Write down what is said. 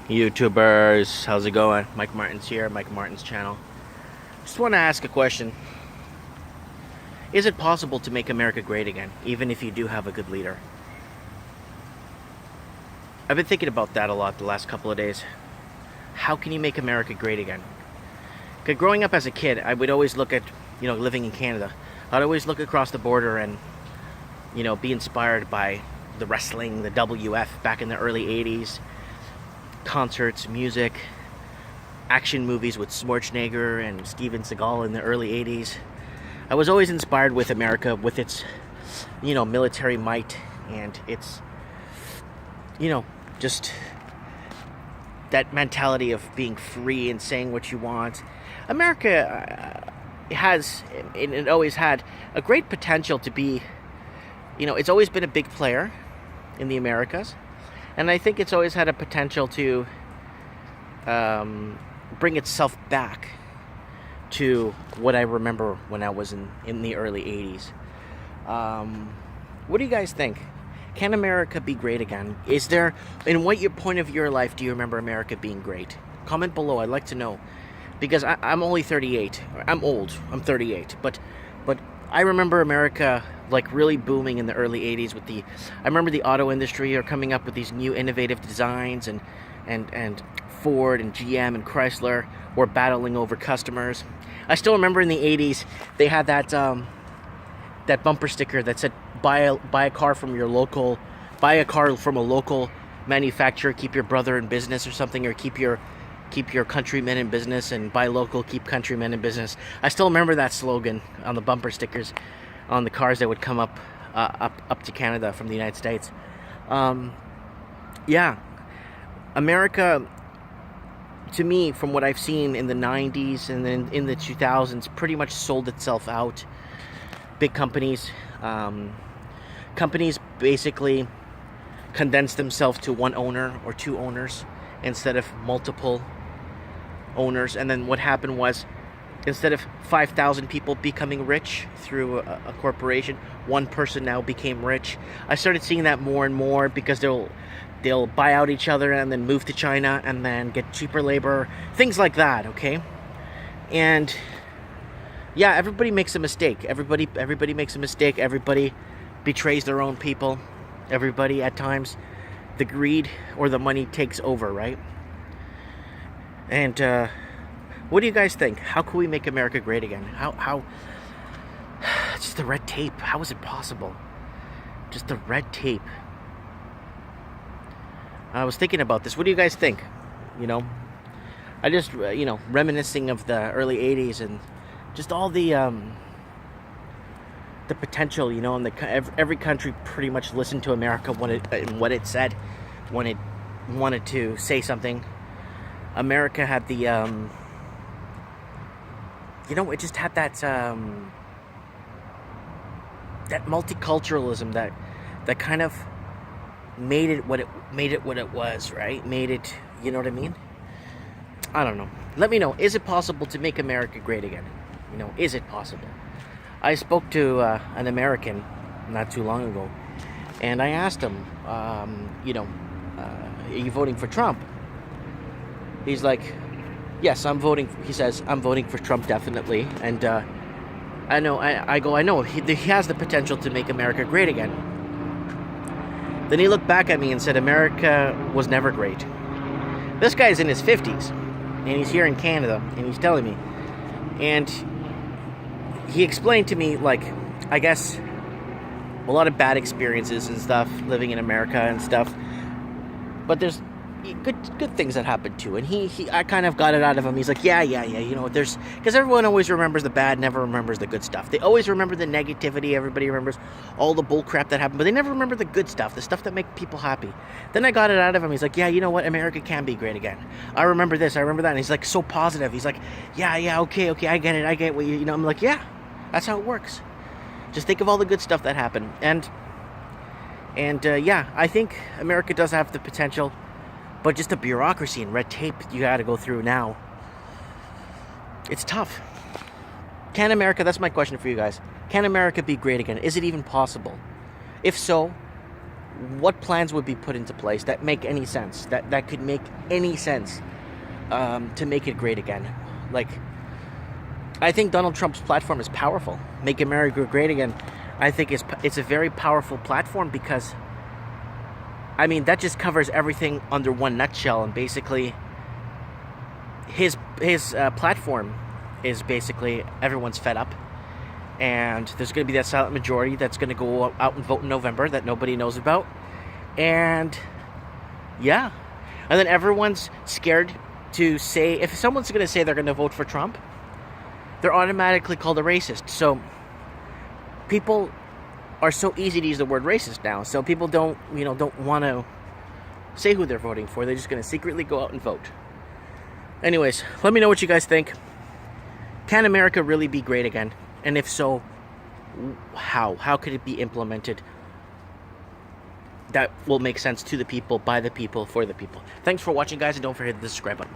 YouTubers, how's it going? Mike Martin's here, Mike Martin's channel. Just want to ask a question. Is it possible to make America great again, even if you do have a good leader? I've been thinking about that a lot the last couple of days. How can you make America great again? Because growing up as a kid, I would always look at, living in Canada, I'd always look across the border and, be inspired by the wrestling, the WF back in the early 80s. Concerts, music, action movies with Schwarzenegger and Steven Seagal in the early 80s. I was always inspired with America, with its, military might and its, just that mentality of being free and saying what you want. America has, and it always had, a great potential to be, it's always been a big player in the Americas. And I think it's always had a potential to bring itself back to what I remember when I was in the early 80s. What do you guys think? Can America be great again? Is there, in what your point of your life do you remember America being great? Comment below, I'd like to know. Because I'm only 38. I'm old, I'm 38. But I remember America like really booming in the early 80s with I remember the auto industry are coming up with these new innovative designs, and Ford and GM and Chrysler were battling over customers. I still remember in the 80s they had that bumper sticker that said buy a car from a local manufacturer, keep your brother in business or something, or keep your countrymen in business, and buy local, keep countrymen in business. I still remember that slogan on the bumper stickers on the cars that would come up to Canada from the United States. America, to me, from what I've seen in the 90s and then in the 2000s, pretty much sold itself out. Big companies basically condensed themselves to one owner or two owners instead of multiple owners. And then what happened was, instead of 5,000 people becoming rich through a corporation, one person now became rich. I started seeing that more and more because they'll buy out each other and then move to China and then get cheaper labor, things like that, okay? And yeah, everybody makes a mistake. Everybody makes a mistake. Everybody betrays their own people. Everybody, at times, the greed or the money takes over, right? And what do you guys think? How can we make America great again? How just the red tape. How is it possible? Just the red tape. I was thinking about this. What do you guys think? I just, reminiscing of the early 80s and just all the potential, and every country pretty much listened to America what it said when it wanted to say something. America had the, it just had that multiculturalism that kind of made it what it was, right? Made it, you know what I mean? I don't know. Let me know. Is it possible to make America great again? Is it possible? I spoke to an American not too long ago, and I asked him, are you voting for Trump? He's like, yes, I'm voting. He says, I'm voting for Trump, definitely. And I know he has the potential to make America great again. Then he looked back at me and said, America was never great. This guy's in his 50s, and he's here in Canada, and he's telling me. And he explained to me, I guess, a lot of bad experiences and stuff, living in America and stuff. But there's good things that happened too. And I kind of got it out of him. He's like, yeah, because everyone always remembers the bad, never remembers the good stuff. They always remember the negativity. Everybody remembers all the bull crap that happened, but they never remember the good stuff, the stuff that make people happy. Then I got it out of him. He's like, yeah, you know what? America can be great again. I remember this, I remember that. And he's like so positive. He's like, yeah, okay, I get what you. I'm like, yeah, that's how it works. Just think of all the good stuff that happened. And I think America does have the potential. But just the bureaucracy and red tape you got to go through now, it's tough. Can America, that's my question for you guys, can America be great again? Is it even possible? If so, what plans would be put into place that make any sense, that could make any sense, to make it great again. Like, I think Donald Trump's platform is powerful. Make America Great Again, I think it's a very powerful platform, because I mean, that just covers everything under one nutshell. And basically his platform is basically everyone's fed up, and there's going to be that silent majority that's going to go out and vote in November that nobody knows about. And yeah, and then everyone's scared to say, if someone's going to say they're going to vote for Trump, they're automatically called a racist. So people are so easy to use the word racist now. So people don't want to say who they're voting for. They're just going to secretly go out and vote. Anyways, let me know what you guys think. Can America really be great again? And if so, how? How could it be implemented that will make sense to the people, by the people, for the people? Thanks for watching, guys, and don't forget to hit the subscribe button.